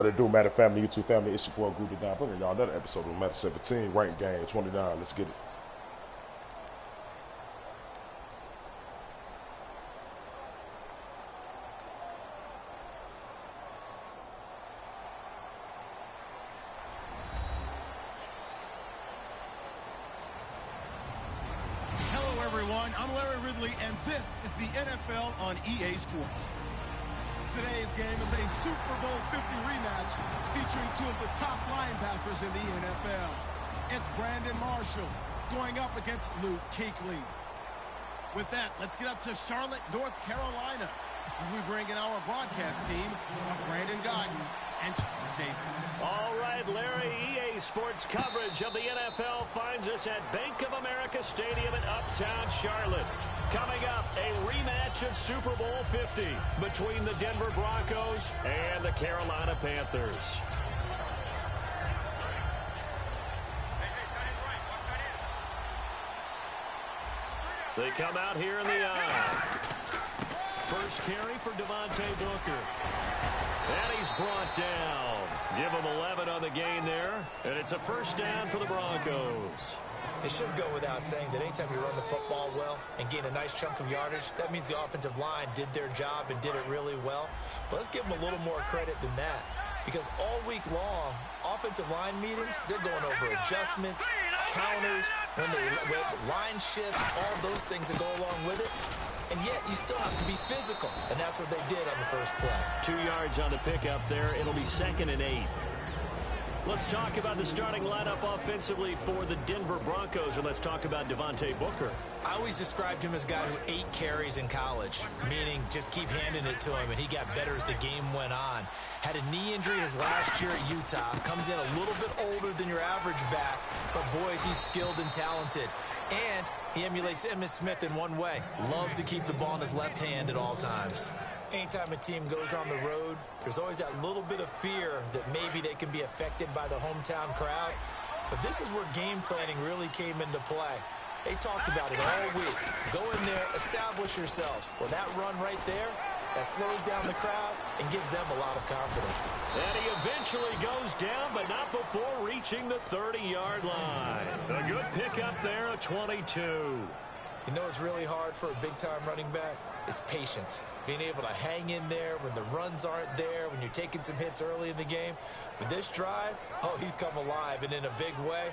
What it do, Madden family, YouTube family, it's your boy Groovy Down, bringing y'all another episode of Madden 17, ranked game, 29, let's get it. Hello everyone, I'm Larry Ridley, and this is the NFL on EA Sports. Today's game is a Super Bowl 50 rematch featuring two of the top linebackers in the NFL. It's Brandon Marshall going up against Luke Kuechly. With that, let's get up to Charlotte, North Carolina, as we bring in our broadcast team of Brandon Godden and Charles Davis. All right, Larry, EA Sports coverage of the NFL finds us at Bank of America Stadium in Uptown Charlotte. Coming up, a rematch of Super Bowl 50 between the Denver Broncos and the Carolina Panthers. They come out here in the eye. First carry for Devontae Booker. And he's brought down. Give him 11 on the gain there. And it's a first down for the Broncos. It should go without saying that anytime you run the football well and gain a nice chunk of yardage, that means the offensive line did their job and did it really well. But let's give them a little more credit than that. Because all week long, offensive line meetings, they're going over adjustments, counters, line shifts, all those things that go along with it. And yet, you still have to be physical. And that's what they did on the first play. 2 yards on the pickup there. It'll be 2nd and 8. Let's talk about the starting lineup offensively for the Denver Broncos, and let's talk about Devontae Booker. I always described him as a guy who ate carries in college, meaning just keep handing it to him, and he got better as the game went on. Had a knee injury his last year at Utah. Comes in a little bit older than your average back, but boys, he's skilled and talented. And he emulates Emmitt Smith in one way. Loves to keep the ball in his left hand at all times. Anytime a team goes on the road, there's always that little bit of fear that maybe they can be affected by the hometown crowd. But this is where game planning really came into play. They talked about it all week. Go in there, establish yourselves. Well, that run right there, that slows down the crowd and gives them a lot of confidence. And he eventually goes down, but not before reaching the 30-yard line. A good pickup there, a 22. You know what's really hard for a big-time running back? Is patience. Being able to hang in there when the runs aren't there, when you're taking some hits early in the game. But this drive, oh, he's come alive, and in a big way.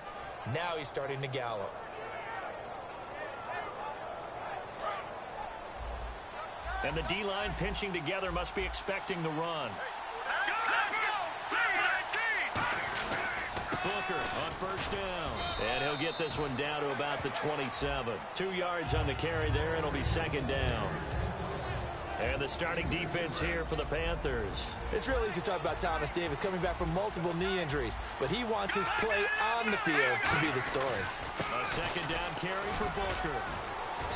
Now he's starting to gallop. And the D-line pinching together must be expecting the run. Booker on first down. And he'll get this one down to about the 27. 2 yards on the carry there. It'll be 2nd down. And the starting defense here for the Panthers. It's really easy to talk about Thomas Davis coming back from multiple knee injuries, but he wants his play on the field to be the story. A 2nd down carry for Booker.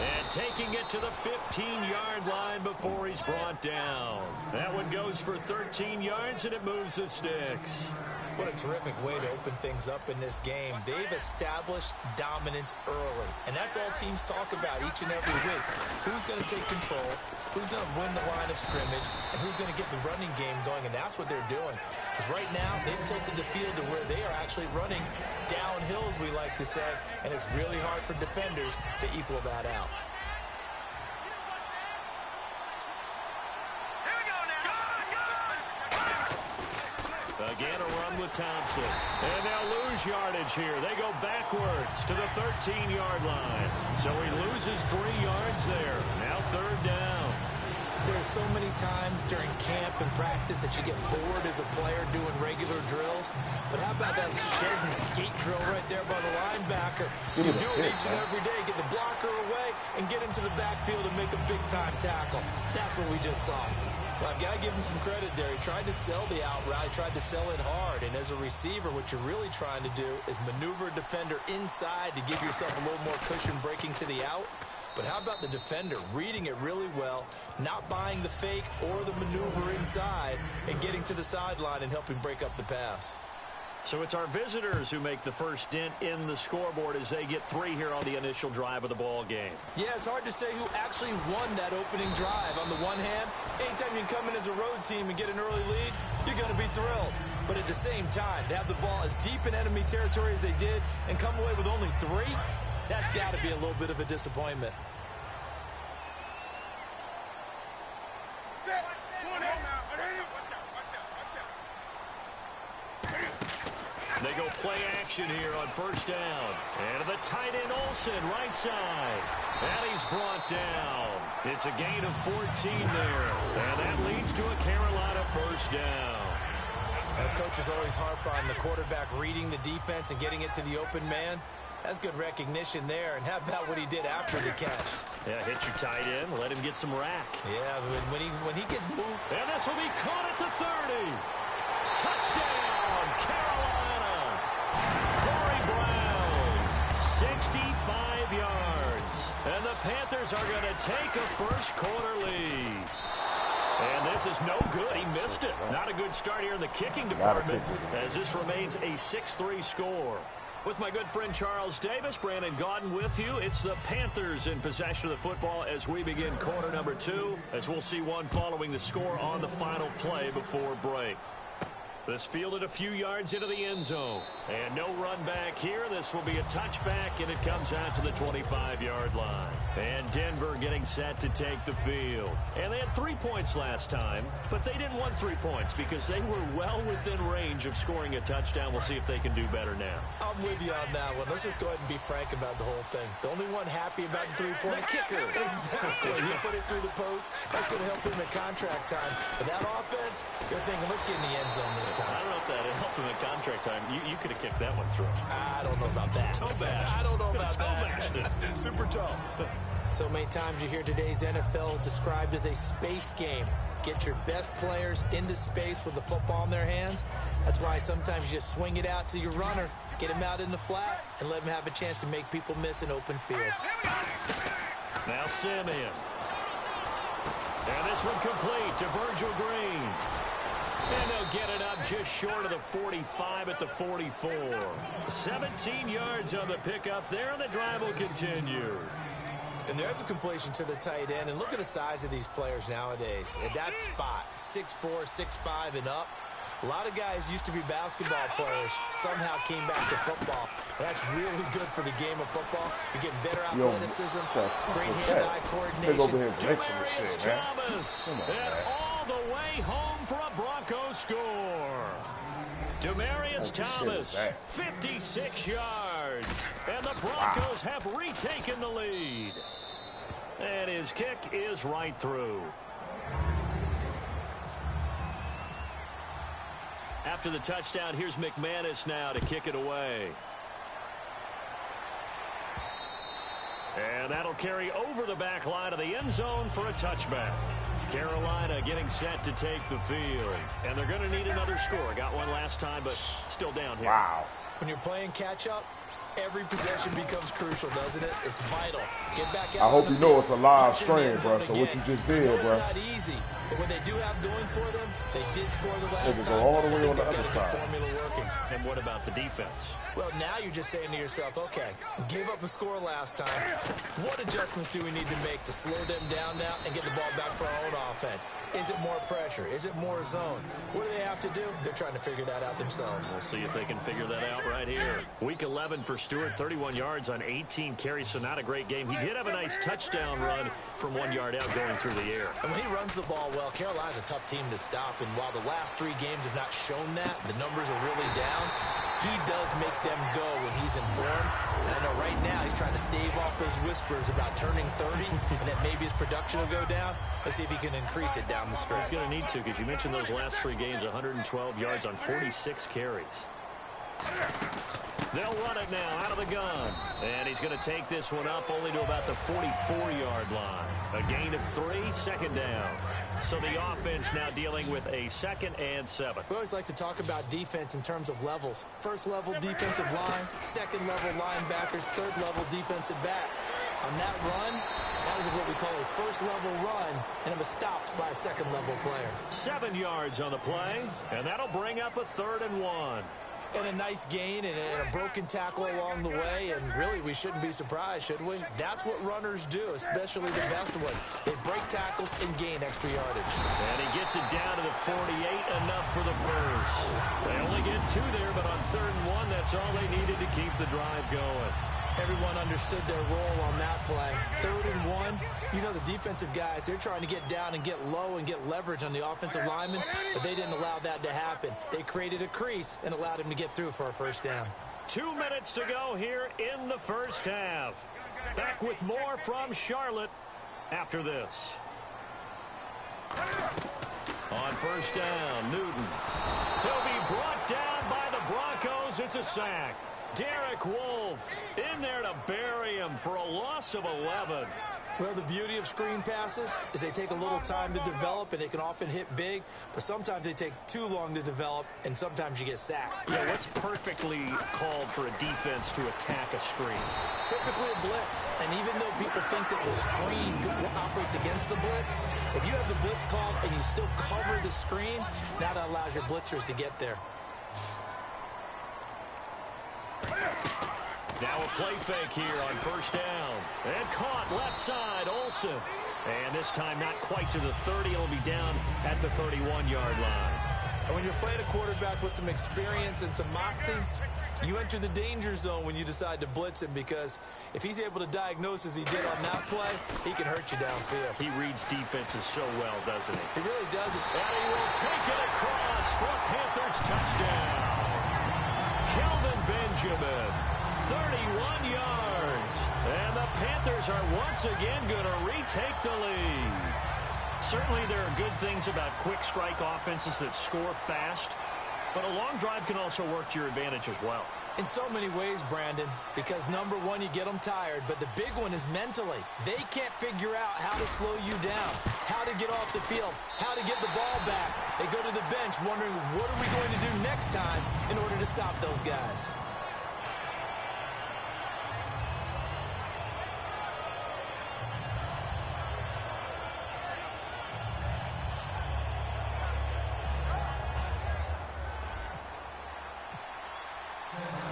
And taking it to the 15-yard line before he's brought down. That one goes for 13 yards, and it moves the sticks. What a terrific way to open things up in this game. They've established dominance early, and that's all teams talk about each and every week. Who's going to take control, who's going to win the line of scrimmage, and who's going to get the running game going, and that's what they're doing. Because right now, they've tilted the field to where they are actually running downhill, as we like to say, and it's really hard for defenders to equal that out. Again, a run with Thompson. And they'll lose yardage here. They go backwards to the 13-yard line. So he loses 3 yards there. Now 3rd down. There's so many times during camp and practice that you get bored as a player doing regular drills. But how about that shed and skate drill right there by the linebacker? You do it each and every day. Get the blocker away and get into the backfield and make a big-time tackle. That's what we just saw. Well, I've got to give him some credit there. He tried to sell the out route. He tried to sell it hard. And as a receiver, what you're really trying to do is maneuver a defender inside to give yourself a little more cushion breaking to the out. But how about the defender reading it really well, not buying the fake or the maneuver inside, and getting to the sideline and helping break up the pass? So it's our visitors who make the first dent in the scoreboard as they get 3 here on the initial drive of the ball game. Yeah, it's hard to say who actually won that opening drive. On the one hand, anytime you can come in as a road team and get an early lead, you're going to be thrilled. But at the same time, to have the ball as deep in enemy territory as they did and come away with only 3, that's got to be a little bit of a disappointment. They go play action here on first down. And to the tight end, Olsen, right side. And he's brought down. It's a gain of 14 there. And that leads to a Carolina first down. Coaches always harp on the quarterback reading the defense and getting it to the open man. That's good recognition there. And how about what he did after the catch? Yeah, hit your tight end, let him get some rack. Yeah, but when he gets moved. And this will be caught at the 30. Touchdown, Carolina. Corey Brown, 65 yards. And the Panthers are going to take a first quarter lead. And this is no good. He missed it. Not a good start here in the kicking department as this remains a 6-3 score. With my good friend Charles Davis, Brandon Gaudin with you. It's the Panthers in possession of the football as we begin quarter number 2, as we'll see one following the score on the final play before break. This fielded a few yards into the end zone. And no run back here. This will be a touchback, and it comes out to the 25-yard line. And Denver getting set to take the field. And they had 3 points last time, but they didn't want 3 points because they were well within range of scoring a touchdown. We'll see if they can do better now. I'm with you on that one. Let's just go ahead and be frank about the whole thing. The only one happy about the 3-point. The kicker. Exactly. He put it through the post. That's going to help him at contract time. But that offense, you're thinking, let's get in the end zone this time. I don't know if that helped him at contract time. You could have kicked that one through. I don't know about that. Toe bash. I don't know about that. Super toe. So many times you hear today's NFL described as a space game. Get your best players into space with the football in their hands. That's why sometimes you just swing it out to your runner, get him out in the flat, and let him have a chance to make people miss an open field. Now Simeon. And this one complete to Virgil Green. And they'll get it up just short of the 45 at the 44. 17 yards on the pickup there, and the drive will continue. And there's a completion to the tight end. And look at the size of these players nowadays. At that spot, 6'4", 6'5", and up. A lot of guys used to be basketball players, somehow came back to football. That's really good for the game of football. You're getting better athleticism, great hand-eye coordination. Over here mixing this shit, man. Thomas, and all the way home for a Broncos score. Demaryius Thomas, 56 yards. And the Broncos have retaken the lead. And his kick is right through. After the touchdown, here's McManus now to kick it away. And that'll carry over the back line of the end zone for a touchback. Carolina getting set to take the field. And they're going to need another score. Got one last time, but still down here. Wow. When you're playing catch-up, every possession becomes crucial, doesn't it? It's vital. Get back out. I hope you know it's a live stream, bro. So what you just did, bro. It's not easy. But what they do have going for them, they did score the last time. Go all the way on the other side. Formula working. And what about the defense? Well, now you're just saying to yourself, okay, give up a score last time. What adjustments do we need to make to slow them down now and get the ball back for our own offense? Is it more pressure? Is it more zone? What do they have to do? They're trying to figure that out themselves. We'll see if they can figure that out right here. Week 11 for Stewart, 31 yards on 18 carries, so not a great game. He did have a nice touchdown run from 1 yard out going through the air. And when he runs the ball well, Carolina's a tough team to stop. And while the last 3 games have not shown that, the numbers are really down, he does make them go when he's in form. And I know right now he's trying to stave off those whispers about turning 30 and that maybe his production will go down. Let's see if he can increase it down the stretch. He's going to need to, because you mentioned those last 3 games, 112 yards on 46 carries. They'll run it now out of the gun. And he's going to take this one up only to about the 44-yard line. A gain of 3, second down. So the offense now dealing with a 2nd and 7. We always like to talk about defense in terms of levels. First level defensive line, second level linebackers, third level defensive backs. On that run, that was what we call a first level run, and it was stopped by a second level player. 7 yards on the play, and that'll bring up a 3rd and 1. And a nice gain and a broken tackle along the way, and really we shouldn't be surprised, should we? That's what runners do, especially the best ones. They break tackles and gain extra yardage. And he gets it down to the 48, enough for the first. They only get 2 there, but on 3rd and 1, that's all they needed to keep the drive going. Everyone understood their role on that play. 3rd and 1, you know the defensive guys, they're trying to get down and get low and get leverage on the offensive lineman, but they didn't allow that to happen. They created a crease and allowed him to get through for a first down. 2 minutes to go here in the first half. Back with more from Charlotte after this. On first down, Newton. He'll be brought down by the Broncos. It's a sack. Derek Wolfe in there to bury him for a loss of 11. Well, the beauty of screen passes is they take a little time to develop, and they can often hit big, but sometimes they take too long to develop, and sometimes you get sacked. Yeah, what's perfectly called for a defense to attack a screen? Typically a blitz, and even though people think that the screen operates against the blitz, if you have the blitz called and you still cover the screen, now that allows your blitzers to get there. Now a play fake here on first down. And caught left side, Olsen. And this time not quite to the 30. It'll be down at the 31-yard line. And when you're playing a quarterback with some experience and some moxie, you enter the danger zone when you decide to blitz him, because if he's able to diagnose as he did on that play, he can hurt you downfield. He reads defenses so well, doesn't he? He really doesn't. And he will take it across for Panthers touchdown. Kelvin Benjamin, 31 yards. And the Panthers are once again going to retake the lead. Certainly there are good things about quick strike offenses that score fast, but a long drive can also work to your advantage as well. In so many ways, Brandon, because number one, you get them tired, but the big one is mentally. They can't figure out how to slow you down, how to get off the field, how to get the ball back. They go to the bench wondering, what are we going to do next time in order to stop those guys?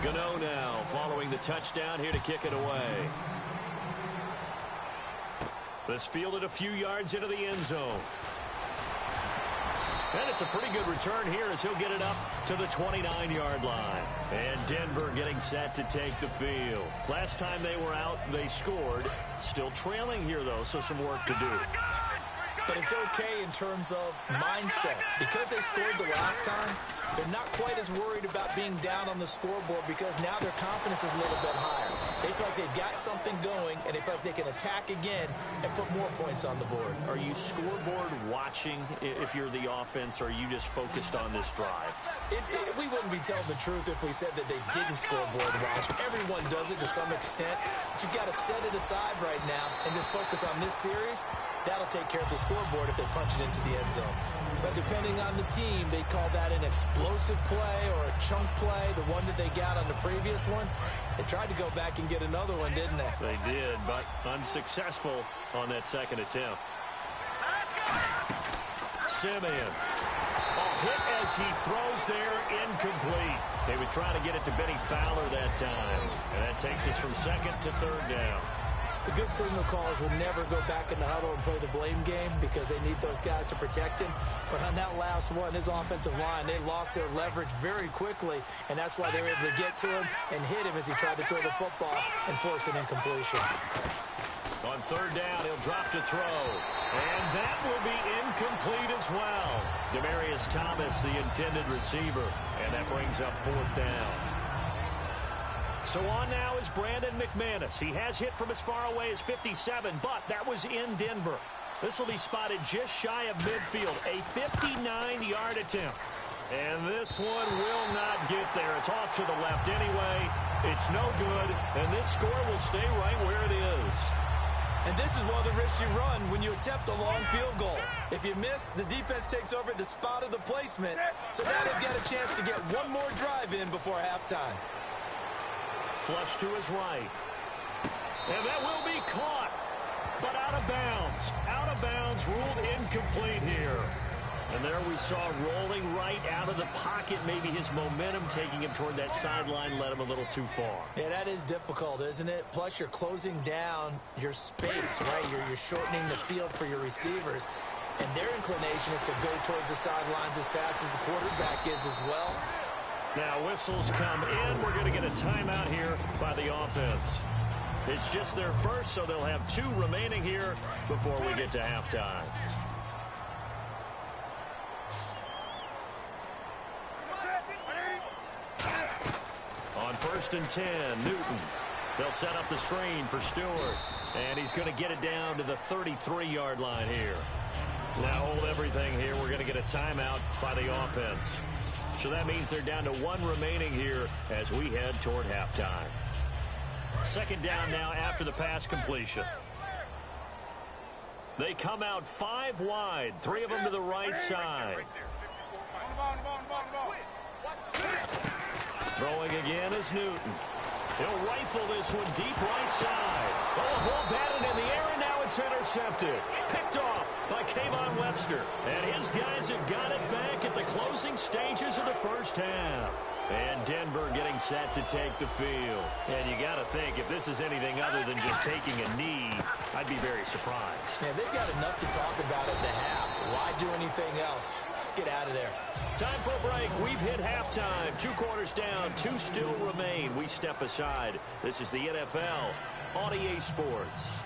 Gano now following the touchdown, here to kick it away. This fielded a few yards into the end zone. And it's a pretty good return here as he'll get it up to the 29-yard line. And Denver getting set to take the field. Last time they were out, they scored. Still trailing here, though, so some work to do. But it's okay in terms of mindset. Because they scored the last time, they're not quite as worried about being down on the scoreboard, because now their confidence is a little bit higher. They feel like they've got something going, and they feel like they can attack again and put more points on the board. Are you scoreboard watching if you're the offense, or are you just focused on this drive? We wouldn't be telling the truth if we said that they didn't scoreboard watch. Everyone does it to some extent, but you've got to set it aside right now and just focus on this series. That'll take care of the scoreboard if they punch it into the end zone. But depending on the team, they call that an explosive play or a chunk play, the one that they got on the previous one. They tried to go back and get another one, didn't they? They did, but unsuccessful on that second attempt. Simeon. A hit as he throws there, incomplete. He was trying to get it to Benny Fowler that time. And that takes us from second to third down. The good signal callers will never go back in the huddle and play the blame game, because they need those guys to protect him. But on that last one, his offensive line, they lost their leverage very quickly, and that's why they were able to get to him and hit him as he tried to throw the football and force an incompletion. On third down, he'll drop to throw. And that will be incomplete as well. Demaryius Thomas, the intended receiver. And that brings up fourth down. So on now is Brandon McManus. He has hit from as far away as 57, but that was in Denver. This will be spotted just shy of midfield, a 59-yard attempt. And this one will not get there. It's off to the left anyway. It's no good, and this score will stay right where it is. And this is one of the risks you run when you attempt a long field goal. If you miss, the defense takes over at the spot of the placement. So now they've got a chance to get one more drive in before halftime. Flush to his right. And that will be caught, but out of bounds. Out of bounds, ruled incomplete here. And there we saw rolling right out of the pocket. Maybe his momentum taking him toward that sideline led him a little too far. Yeah, that is difficult, isn't it? Plus, you're closing down your space, right? You're shortening the field for your receivers. And their inclination is to go towards the sidelines as fast as the quarterback is as well. Now whistles come in. We're going to get a timeout here by the offense. It's just their first, so they'll have 2 remaining here before we get to halftime. On 1st and 10, Newton. They'll set up the screen for Stewart. And he's going to get it down to the 33-yard line here. Now hold everything here. We're going to get a timeout by the offense. So that means they're down to 1 remaining here as we head toward halftime. 2nd down now after the pass completion. They come out 5 wide, 3 of them to the right side. Throwing again is Newton. He'll rifle this one deep right side. Oh, ball batted in the air, and now it's intercepted. Picked off by Kayvon Webster. And his guys have got it back at the closing stages of the first half. And Denver getting set to take the field. And you got to think, if this is anything other than just taking a knee, I'd be very surprised. Yeah, they've got enough to talk about at the half. Why do anything else? Just get out of there. Time for a break. We've hit halftime. 2 quarters down. 2 still remain. We step aside. This is the NFL on EA Sports.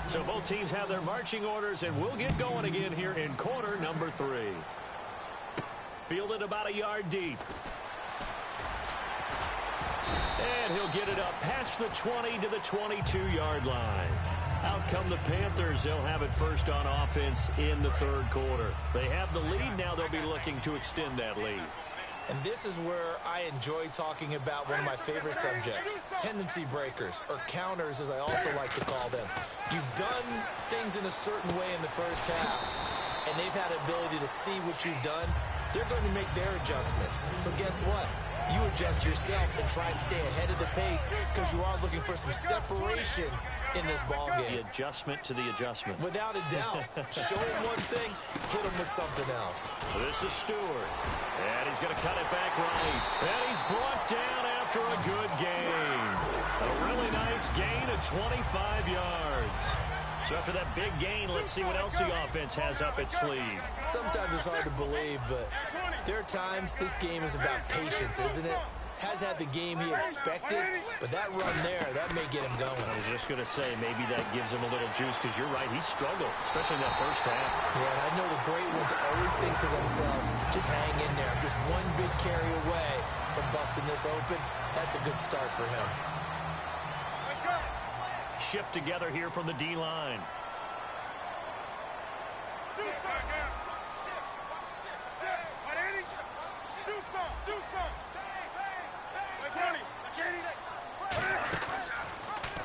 So both teams have their marching orders, and we'll get going again here in quarter number 3. Fielded about a yard deep. And he'll get it up past the 20 to the 22-yard line. Out come the Panthers. They'll have it first on offense in the 3rd quarter. They have the lead. Now they'll be looking to extend that lead. And this is where I enjoy talking about one of my favorite subjects, tendency breakers, or counters as I also like to call them. You've done things in a certain way in the first half, and they've had the ability to see what you've done. They're going to make their adjustments. So guess what? You adjust yourself and try and stay ahead of the pace because you are looking for some separation in this ball game. The adjustment to the adjustment. Without a doubt. Show him one thing, hit him with something else. This is Stewart. And he's going to cut it back right. And he's brought down after a good gain. A really nice gain of 25 yards. So after that big gain, let's see what else the offense has up its sleeve. Sometimes it's hard to believe, but there are times this game is about patience, isn't it? Has had the game he expected, but that run there, that may get him going. I was just going to say, maybe that gives him a little juice, because you're right, he struggled, especially in that first half. Yeah, and I know the great ones always think to themselves, just hang in there. Just one big carry away from busting this open. That's a good start for him. Shift together here from the D-line.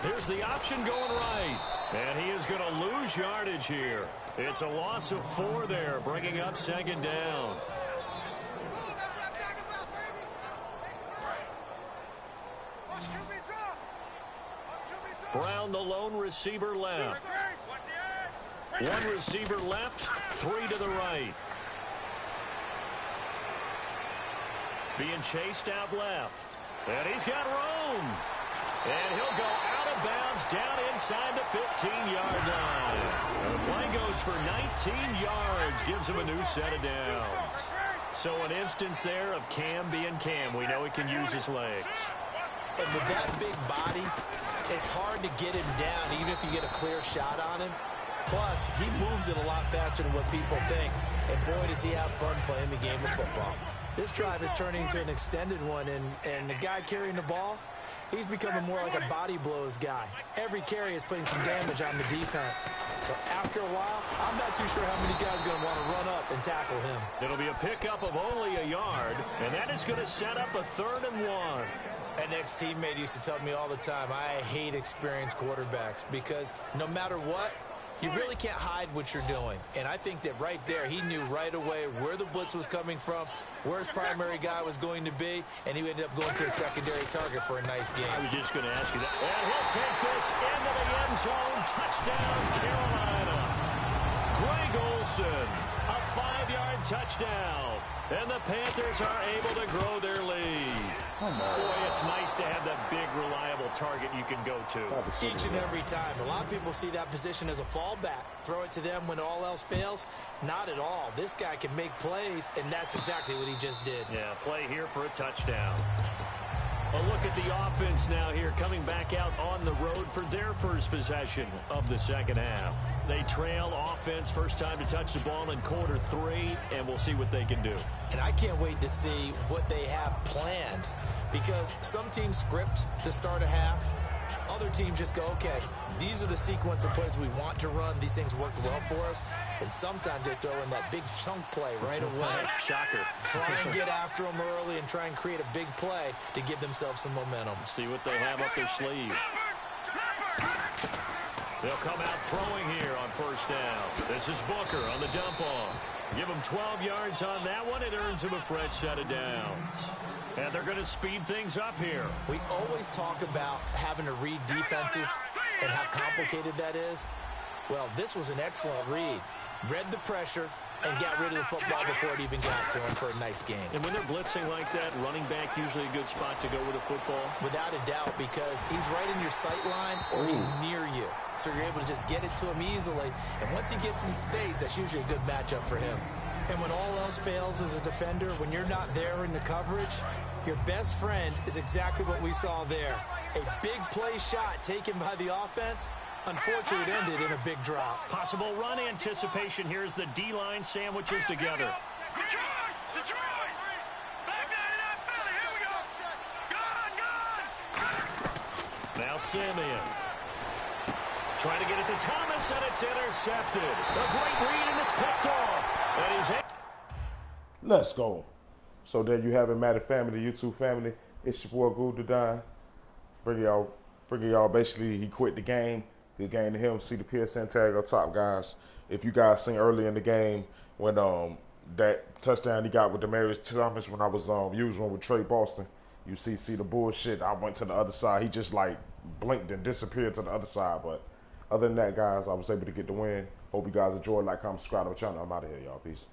Here's the option going right. And he is going to lose yardage here. It's a loss of 4 there, bringing up 2nd down. Brown, the lone receiver, left. 1 receiver left, 3 to the right. Being chased out left. And he's got room. And he'll go out of bounds down inside the 15-yard line. And the play goes for 19 yards, gives him a new set of downs. So an instance there of Cam being Cam. We know he can use his legs. And with that big body, it's hard to get him down, even if you get a clear shot on him. Plus, he moves it a lot faster than what people think. And boy, does he have fun playing the game of football. This drive is turning into an extended one, and the guy carrying the ball, he's becoming more like a body blows guy. Every carry is putting some damage on the defense. So after a while, I'm not too sure how many guys are going to want to run up and tackle him. It'll be a pickup of only a yard, and that is going to set up a 3rd and 1. An ex-teammate used to tell me all the time, I hate experienced quarterbacks because no matter what, you really can't hide what you're doing. And I think that right there, he knew right away where the blitz was coming from, where his primary guy was going to be, and he ended up going to a secondary target for a nice game. I was just going to ask you that. And he'll take this into the end zone. Touchdown, Carolina. Greg Wilson, a 5-yard touchdown. And the Panthers are able to grow their lead. Boy, it's nice to have that big, reliable target you can go to. Each and every time. A lot of people see that position as a fallback. Throw it to them when all else fails. Not at all. This guy can make plays, and that's exactly what he just did. Yeah, play here for a touchdown. A look at the offense now here, coming back out on the road for their first possession of the second half. They trail offense, first time to touch the ball in quarter 3, and we'll see what they can do. And I can't wait to see what they have planned, because some teams script to start a half. Other teams just go, okay, these are the sequence of plays we want to run. These things worked well for us. And sometimes they throw in that big chunk play right away. Shocker. Try and get after them early and try and create a big play to give themselves some momentum. See what they have up their sleeve. They'll come out throwing here on first down. This is Booker on the dump off. Give him 12 yards on that one. It earns him a fresh set of downs. And they're going to speed things up here. We always talk about having to read defenses and how complicated that is. Well, this was an excellent read. Read the pressure and got rid of the football before it even got to him for a nice game. And when they're blitzing like that, running back usually a good spot to go with a football? Without a doubt, because he's right in your sight line or he's near you. So you're able to just get it to him easily. And once he gets in space, that's usually a good matchup for him. And when all else fails as a defender, when you're not there in the coverage, your best friend is exactly what we saw there. A big play shot taken by the offense. Unfortunately, it ended in a big drop. Possible run anticipation here as the D-line sandwiches together. Detroit! Back out of that Philly. Here we go. Gone! Now Simeon. Trying to get it to Thomas, and it's intercepted. A great read, and it's picked off. And he's... Let's go. So there you have it, Madden family, YouTube family. It's your boy Gudadine. Bringing y'all basically, he quit the game. Good game to him. See the PSN tag up top, guys. If you guys seen early in the game when that touchdown he got with Demaryius Thomas when I was using with Trey Boston, you see the bullshit. I went to the other side. He just like blinked and disappeared to the other side. But other than that, guys, I was able to get the win. Hope you guys enjoyed. Like, comment, subscribe to the channel. I'm out of here, y'all. Peace.